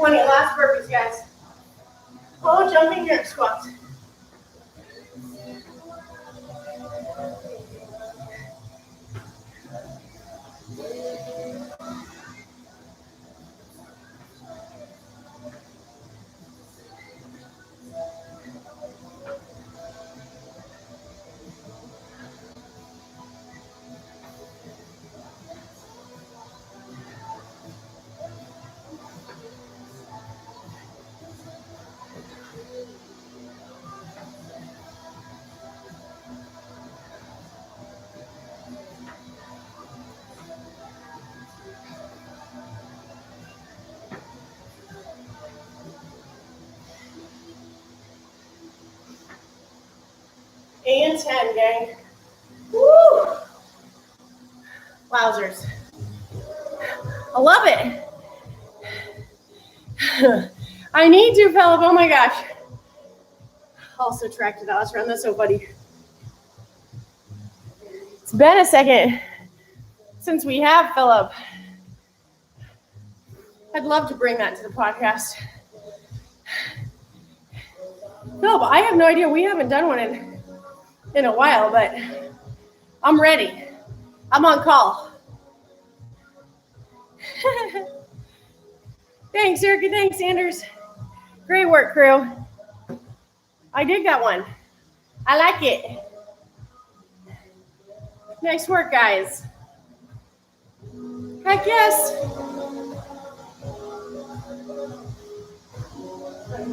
Last burpees, guys. Oh, jumping jerk squats. And 10, gang. Woo! Wowzers. I love it. I need to, Philip. Oh my gosh. also track to Dallas. Run this, oh buddy. It's been a second since we have Philip. I'd love to bring that to the podcast. Philip, I have no idea. We haven't done one in a while, but I'm ready. I'm on call. Thanks, Erica. Thanks, Anders. Great work, crew. I dig that one. I like it. Nice work, guys. Heck yes.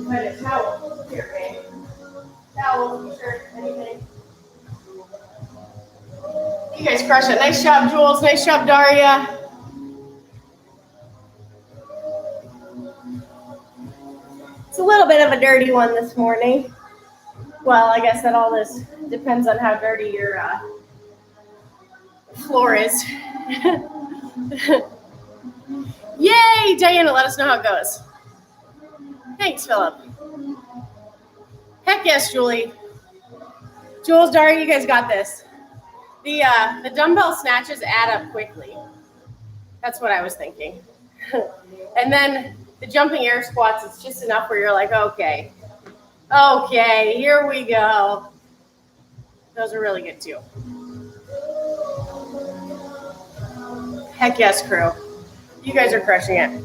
Find a towel here, okay? Towel, shirt, anything. You guys crush it. Nice job, Jules. Nice job, Daria. It's a little bit of a dirty one this morning. Well, I guess that all this depends on how dirty your floor is. Yay, Diana, let us know how it goes. Thanks, Philip. Heck yes, Julie. Jules, Daria, you guys got this. The dumbbell snatches add up quickly. That's what I was thinking. And then the jumping air squats, it's just enough where you're like, okay, here we go. Those are really good too. Heck yes, crew. You guys are crushing it.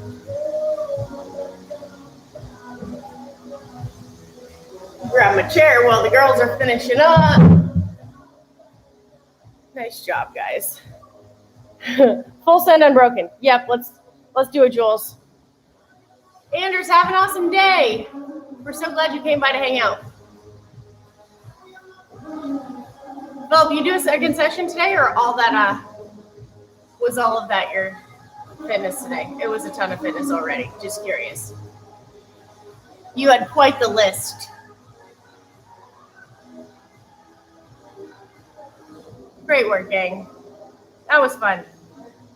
Grab my chair while the girls are finishing up. Nice job, guys. Full send unbroken. Yep, let's do it, Jules. Anders, have an awesome day. We're so glad you came by to hang out. Philip, you do a second session today, or all that was all of that your fitness today? It was a ton of fitness already. Just curious. You had quite the list. Great work, gang. That was fun.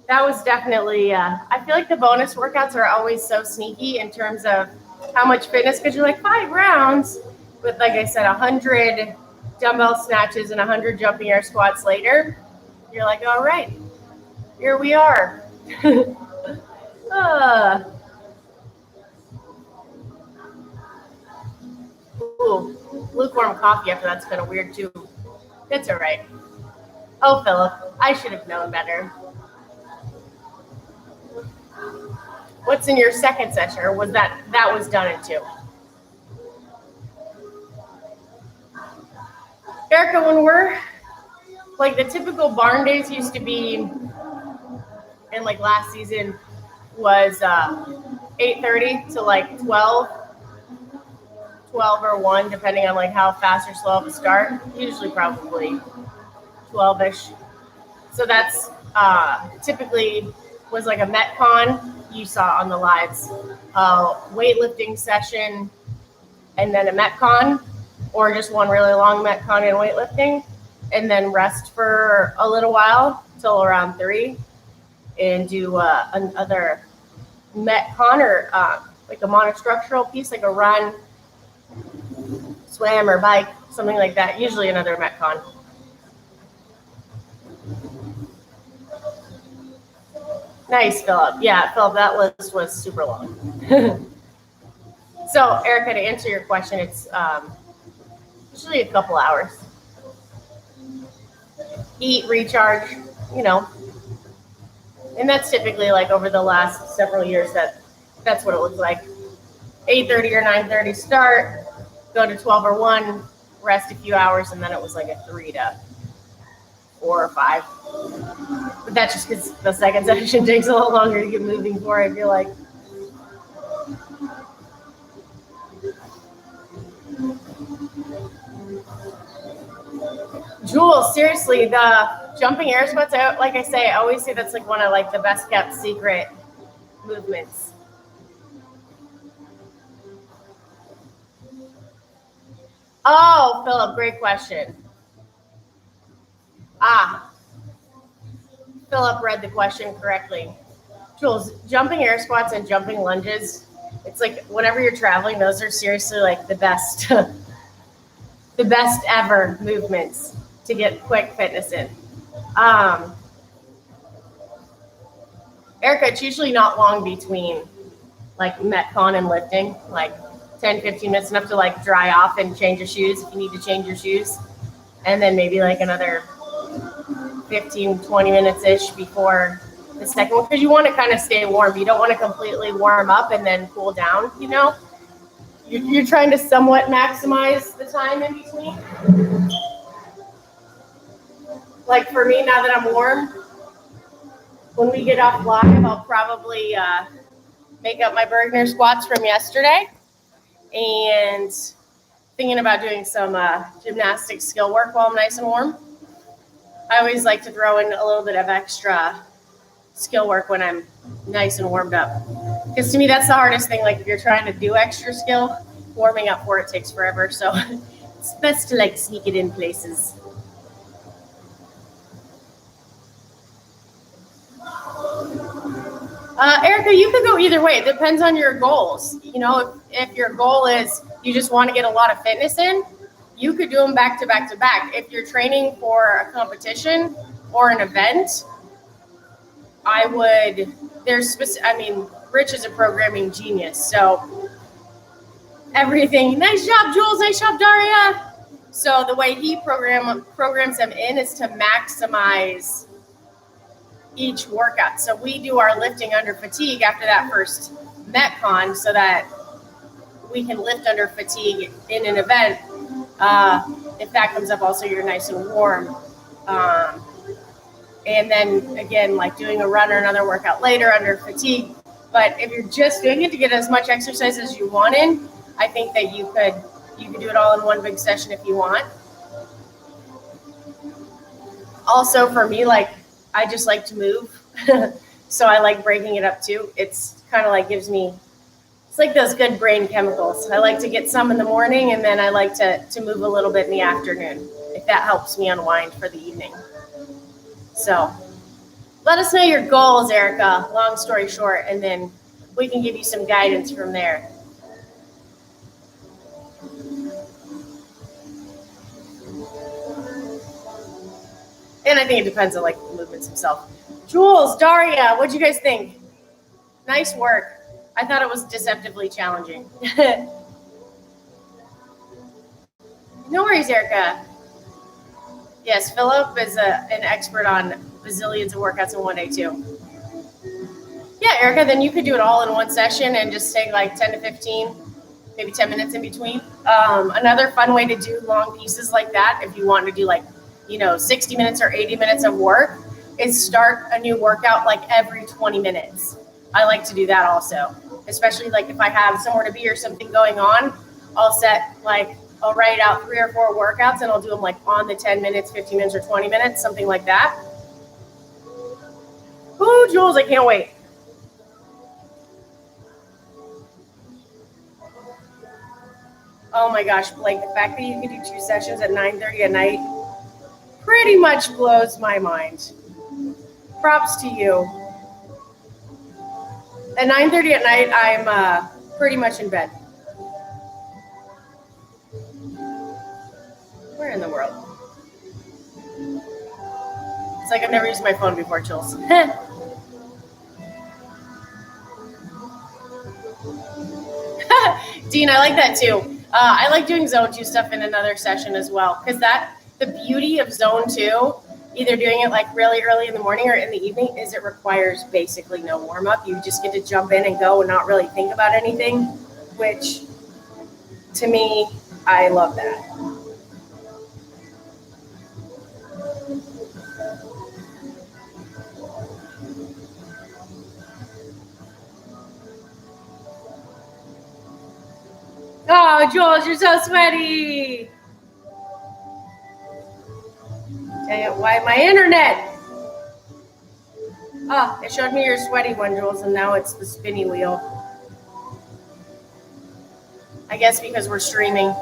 That was definitely, I feel like the bonus workouts are always so sneaky in terms of how much fitness, because you're like 5 rounds with, like I said, 100 dumbbell snatches and 100 jumping air squats later. You're like, all right, here we are. Ooh, lukewarm coffee after that's kind of weird too. It's all right. Oh, Philip, I should have known better. What's in your second session, or was that was done in 2? Erica, when we're like the typical barn days used to be, and like last season was 8:30 to like 12 or 1, depending on like how fast or slow of a start. Usually probably 12-ish. So that's typically was like a Metcon you saw on the lives, weightlifting session, and then a Metcon, or just one really long Metcon and weightlifting, and then rest for a little while till around 3, and do another Metcon or like a monostructural piece, like a run, swim, or bike, something like that. Usually another Metcon. Nice, Philip. Yeah, Philip, that list was super long. So, Erica, to answer your question, it's usually a couple hours. Eat, recharge, and that's typically like over the last several years that's what it looks like. 8:30 or 9:30 start, go to 12 or 1, rest a few hours, and then it was like a 3 to 4 or 5. But that's just because the second session takes a little longer to get moving for, I feel like. Jules, seriously, the jumping air squats, like I say, I always say that's like one of like the best kept secret movements. Oh, Philip, great question. Philip read the question correctly. Jules, jumping air squats and jumping lunges, it's like whenever you're traveling, those are seriously like the best the best ever movements to get quick fitness in. Erica, it's usually not long between like Metcon and lifting, like 10, 15 minutes, enough to like dry off and change your shoes if you need to change your shoes. And then maybe like another 15, 20 minutes-ish before the second one, because you want to kind of stay warm. You don't want to completely warm up and then cool down, you know? You're trying to somewhat maximize the time in between. Like for me, now that I'm warm, when we get off live, I'll probably make up my Bergner squats from yesterday and thinking about doing some gymnastics skill work while I'm nice and warm. I always like to throw in a little bit of extra skill work when I'm nice and warmed up. Because to me, that's the hardest thing. Like if you're trying to do extra skill, warming up for it takes forever. So it's best to like sneak it in places. Erica, you could go either way. It depends on your goals. You know, if your goal is you just want to get a lot of fitness in, you could do them back to back to back. If you're training for a competition or an event, Rich is a programming genius. So everything, nice job, Jules, nice job, Daria. So the way he programs them in is to maximize each workout. So we do our lifting under fatigue after that first Metcon so that we can lift under fatigue in an event. If that comes up, also you're nice and warm. And then again, like doing a run or another workout later under fatigue. But if you're just doing it to get as much exercise as you want in, I think that you could do it all in one big session if you want. Also for me, like I just like to move. So I like breaking it up too. It's kind of like it's like those good brain chemicals. I like to get some in the morning and then I like to move a little bit in the afternoon if that helps me unwind for the evening. So let us know your goals, Erica, long story short, and then we can give you some guidance from there. And I think it depends on like the movements himself. Jules, Daria, what'd you guys think? Nice work. I thought it was deceptively challenging. No worries, Erica. Yes, Philip is an expert on bazillions of workouts in one day too. Yeah, Erica, then you could do it all in one session and just take like 10 to 15, maybe 10 minutes in between. Another fun way to do long pieces like that, if you want to do like 60 minutes or 80 minutes of work, is start a new workout like every 20 minutes. I like to do that also, especially like if I have somewhere to be or something going on, I'll write out 3 or 4 workouts and I'll do them like on the 10 minutes, 15 minutes or 20 minutes, something like that. Ooh, Jules, I can't wait. Oh my gosh, Blake, the fact that you can do 2 sessions at 9:30 at night pretty much blows my mind. Props to you. At 9:30 at night, I'm pretty much in bed. Where in the world? It's like I've never used my phone before, Jules. Dean, I like that too. I like doing zone 2 stuff in another session as well, because the beauty of zone 2, either doing it like really early in the morning or in the evening, is it requires basically no warm up. You just get to jump in and go and not really think about anything, which to me, I love that. Oh, Jules, you're so sweaty. Tell you why my internet. Oh, it showed me your sweaty one, Jules, and now it's the spinny wheel. I guess because we're streaming.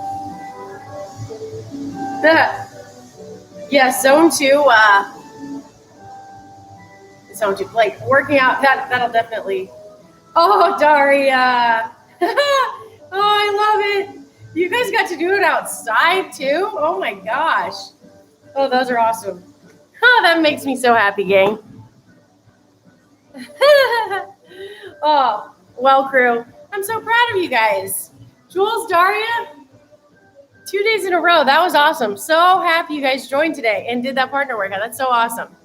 Yeah, zone 2. Zone 2, like working out. That'll definitely. Oh, Daria. Oh, I love it. You guys got to do it outside too? Oh my gosh. Oh, those are awesome. Oh, that makes me so happy, gang. Oh, well, crew. I'm so proud of you guys. Jules, Daria, 2 days in a row. That was awesome. So happy you guys joined today and did that partner workout. That's so awesome.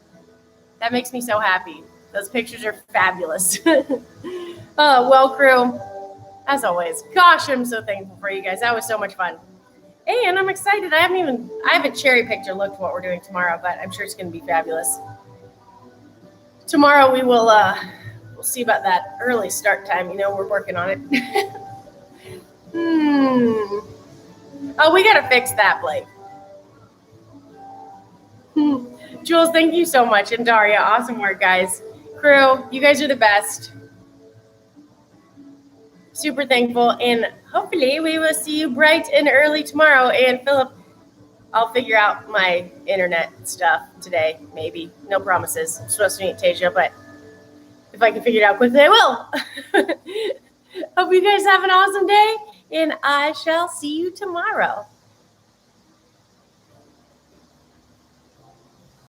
That makes me so happy. Those pictures are fabulous. Oh, well, crew, as always, gosh, I'm so thankful for you guys. That was so much fun. And I'm excited. I haven't cherry picked or looked what we're doing tomorrow, but I'm sure it's going to be fabulous. Tomorrow we'll see about that early start time. You know, we're working on it. Oh, we got to fix that, Blake. Jules, thank you so much. And Daria, awesome work, guys. Crew, you guys are the best. Super thankful. And hopefully we will see you bright and early tomorrow. And Philip, I'll figure out my internet stuff today, maybe. No promises. I'm supposed to meet Tasia, but if I can figure it out quickly, I will. Hope you guys have an awesome day, and I shall see you tomorrow.